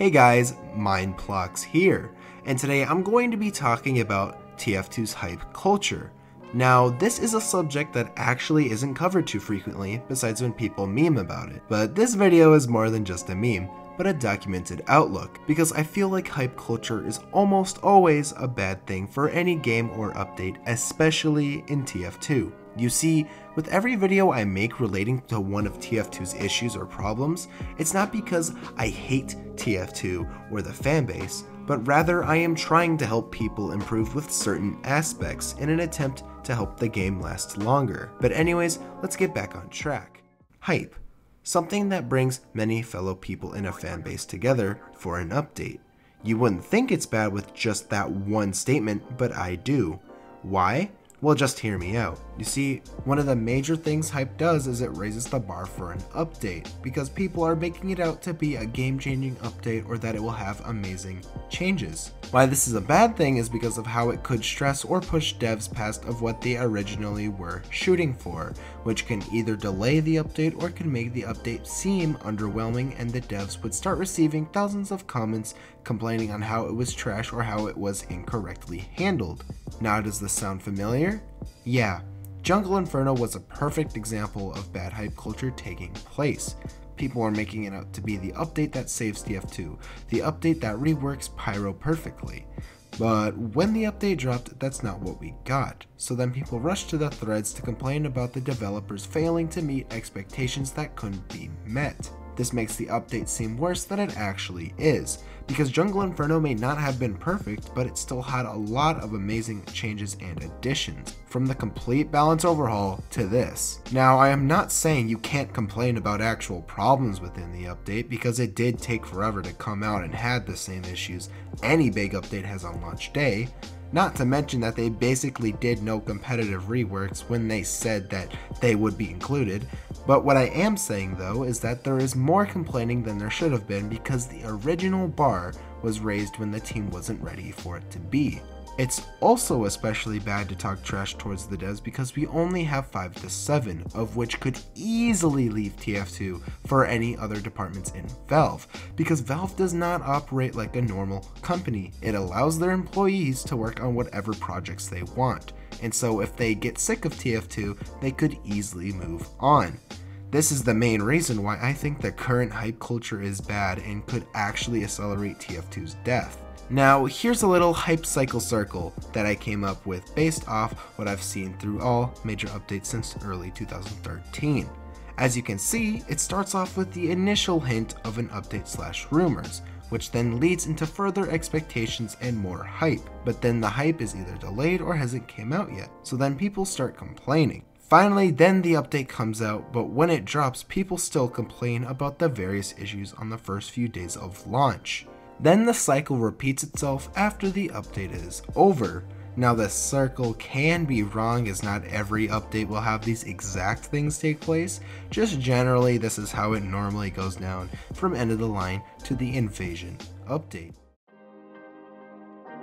Hey guys, MindPlux here, and today I'm going to be talking about TF2's hype culture. Now, this is a subject that actually isn't covered too frequently, besides when people meme about it. But this video is more than just a meme, but a documented outlook, because I feel like hype culture is almost always a bad thing for any game or update, especially in TF2. You see, with every video I make relating to one of TF2's issues or problems, it's not because I hate TF2 or the fanbase, but rather I am trying to help people improve with certain aspects in an attempt to help the game last longer. But anyways, let's get back on track. Hype. Something that brings many fellow people in a fanbase together for an update. You wouldn't think it's bad with just that one statement, but I do. Why? Well, just hear me out. You see, one of the major things hype does is it raises the bar for an update, because people are making it out to be a game-changing update or that it will have amazing changes. Why this is a bad thing is because of how it could stress or push devs past of what they originally were shooting for, which can either delay the update or can make the update seem underwhelming, and the devs would start receiving thousands of comments complaining on how it was trash or how it was incorrectly handled. Now, does this sound familiar? Yeah, Jungle Inferno was a perfect example of bad hype culture taking place. People are making it out to be the update that saves TF2, the update that reworks Pyro perfectly. But when the update dropped, that's not what we got. So then people rushed to the threads to complain about the developers failing to meet expectations that couldn't be met. This makes the update seem worse than it actually is, because Jungle Inferno may not have been perfect, but it still had a lot of amazing changes and additions, from the complete balance overhaul to this. Now, I am not saying you can't complain about actual problems within the update, because it did take forever to come out and had the same issues any big update has on launch day. Not to mention that they basically did no competitive reworks when they said that they would be included. But what I am saying though is that there is more complaining than there should have been, because the original bar was raised when the team wasn't ready for it to be. It's also especially bad to talk trash towards the devs because we only have 5 to 7, of which could easily leave TF2 for any other departments in Valve, because Valve does not operate like a normal company. It allows their employees to work on whatever projects they want, and so if they get sick of TF2, they could easily move on. This is the main reason why I think the current hype culture is bad and could actually accelerate TF2's death. Now, here's a little hype cycle circle that I came up with based off what I've seen through all major updates since early 2013. As you can see, it starts off with the initial hint of an update / rumors, which then leads into further expectations and more hype. But then the hype is either delayed or hasn't came out yet, so then people start complaining. Finally, then the update comes out, but when it drops, people still complain about the various issues on the first few days of launch. Then the cycle repeats itself after the update is over. Now, this circle can be wrong, as not every update will have these exact things take place. Just generally, this is how it normally goes down from end of the line to the invasion update.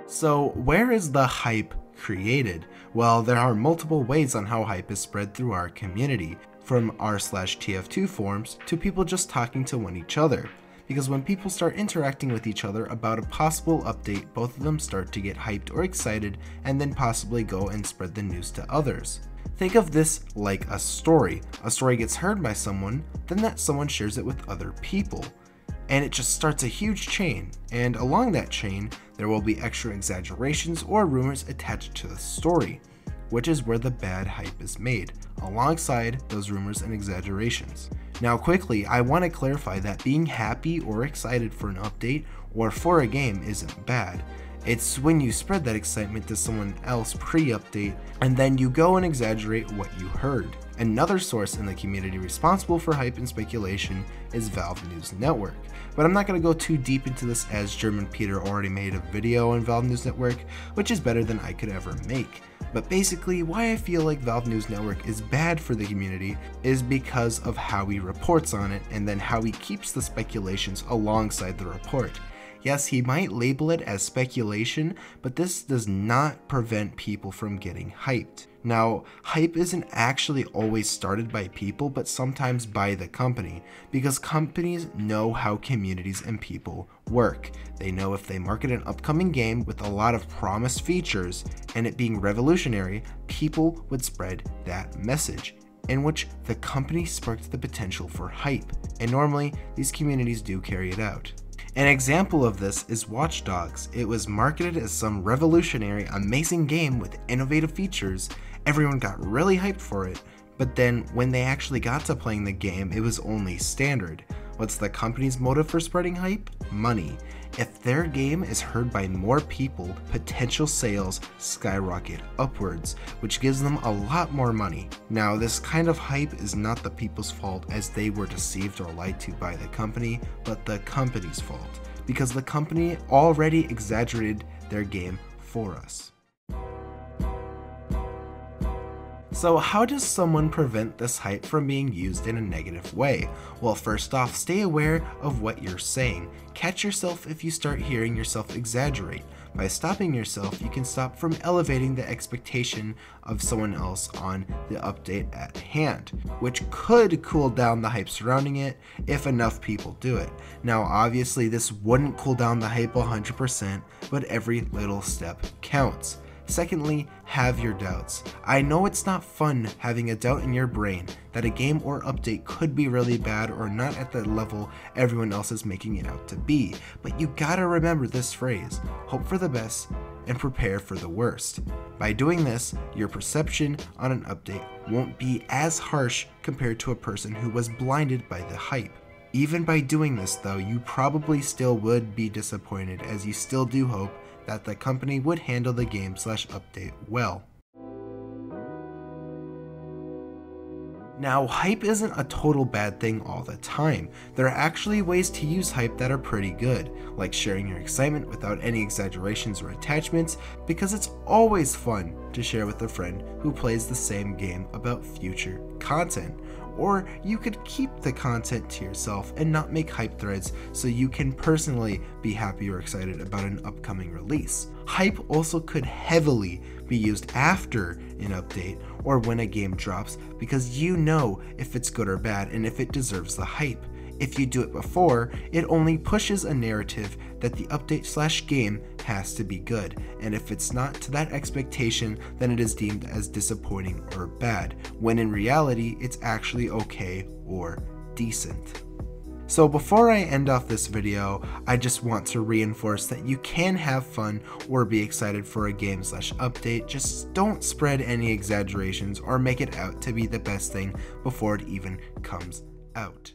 So where is the hype created? Well, there are multiple ways on how hype is spread through our community, from r/TF2 forums to people just talking to each other. Because when people start interacting with each other about a possible update, both of them start to get hyped or excited and then possibly go and spread the news to others. Think of this like a story. A story gets heard by someone, then that someone shares it with other people. And it just starts a huge chain, and along that chain, there will be extra exaggerations or rumors attached to the story, which is where the bad hype is made, alongside those rumors and exaggerations. Now quickly, I want to clarify that being happy or excited for an update or for a game isn't bad. It's when you spread that excitement to someone else pre-update and then you go and exaggerate what you heard. Another source in the community responsible for hype and speculation is Valve News Network. But I'm not going to go too deep into this, as German Peter already made a video on Valve News Network, which is better than I could ever make. But basically, why I feel like Valve News Network is bad for the community is because of how he reports on it, and then how he keeps the speculations alongside the report. Yes, he might label it as speculation, but this does not prevent people from getting hyped. Now, hype isn't actually always started by people, but sometimes by the company, because companies know how communities and people work. They know if they market an upcoming game with a lot of promised features and it being revolutionary, people would spread that message, in which the company sparked the potential for hype, and normally these communities do carry it out. An example of this is Watch Dogs. It was marketed as some revolutionary, amazing game with innovative features. Everyone got really hyped for it, but then when they actually got to playing the game, it was only standard. What's the company's motive for spreading hype? Money. If their game is heard by more people, potential sales skyrocket upwards, which gives them a lot more money. Now, this kind of hype is not the people's fault as they were deceived or lied to by the company, but the company's fault, because the company already exaggerated their game for us. So how does someone prevent this hype from being used in a negative way? Well, first off, stay aware of what you're saying. Catch yourself if you start hearing yourself exaggerate. By stopping yourself, you can stop from elevating the expectation of someone else on the update at hand, which could cool down the hype surrounding it if enough people do it. Now, obviously, this wouldn't cool down the hype 100%, but every little step counts. Secondly, have your doubts. I know it's not fun having a doubt in your brain that a game or update could be really bad or not at the level everyone else is making it out to be, but you gotta remember this phrase: hope for the best and prepare for the worst. By doing this, your perception on an update won't be as harsh compared to a person who was blinded by the hype. Even by doing this though, you probably still would be disappointed, as you still do hope that the company would handle the game/update well. Now, hype isn't a total bad thing all the time. There are actually ways to use hype that are pretty good, like sharing your excitement without any exaggerations or attachments, because it's always fun to share with a friend who plays the same game about future content. Or you could keep the content to yourself and not make hype threads so you can personally be happy or excited about an upcoming release. Hype also could heavily be used after an update or when a game drops, because you know if it's good or bad and if it deserves the hype. If you do it before, it only pushes a narrative that the update/game has to be good, and if it's not to that expectation, then it is deemed as disappointing or bad, when in reality, it's actually okay or decent. So before I end off this video, I just want to reinforce that you can have fun or be excited for a game/update, just don't spread any exaggerations or make it out to be the best thing before it even comes out.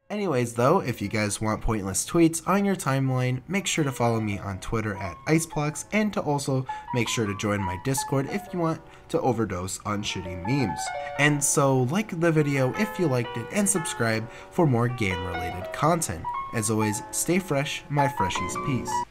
Anyways though, if you guys want pointless tweets on your timeline, make sure to follow me on Twitter at IcePlux, and to also make sure to join my Discord if you want to overdose on shitty memes. And so like the video if you liked it, and subscribe for more game related content. As always, stay fresh, my Freshies. Peace.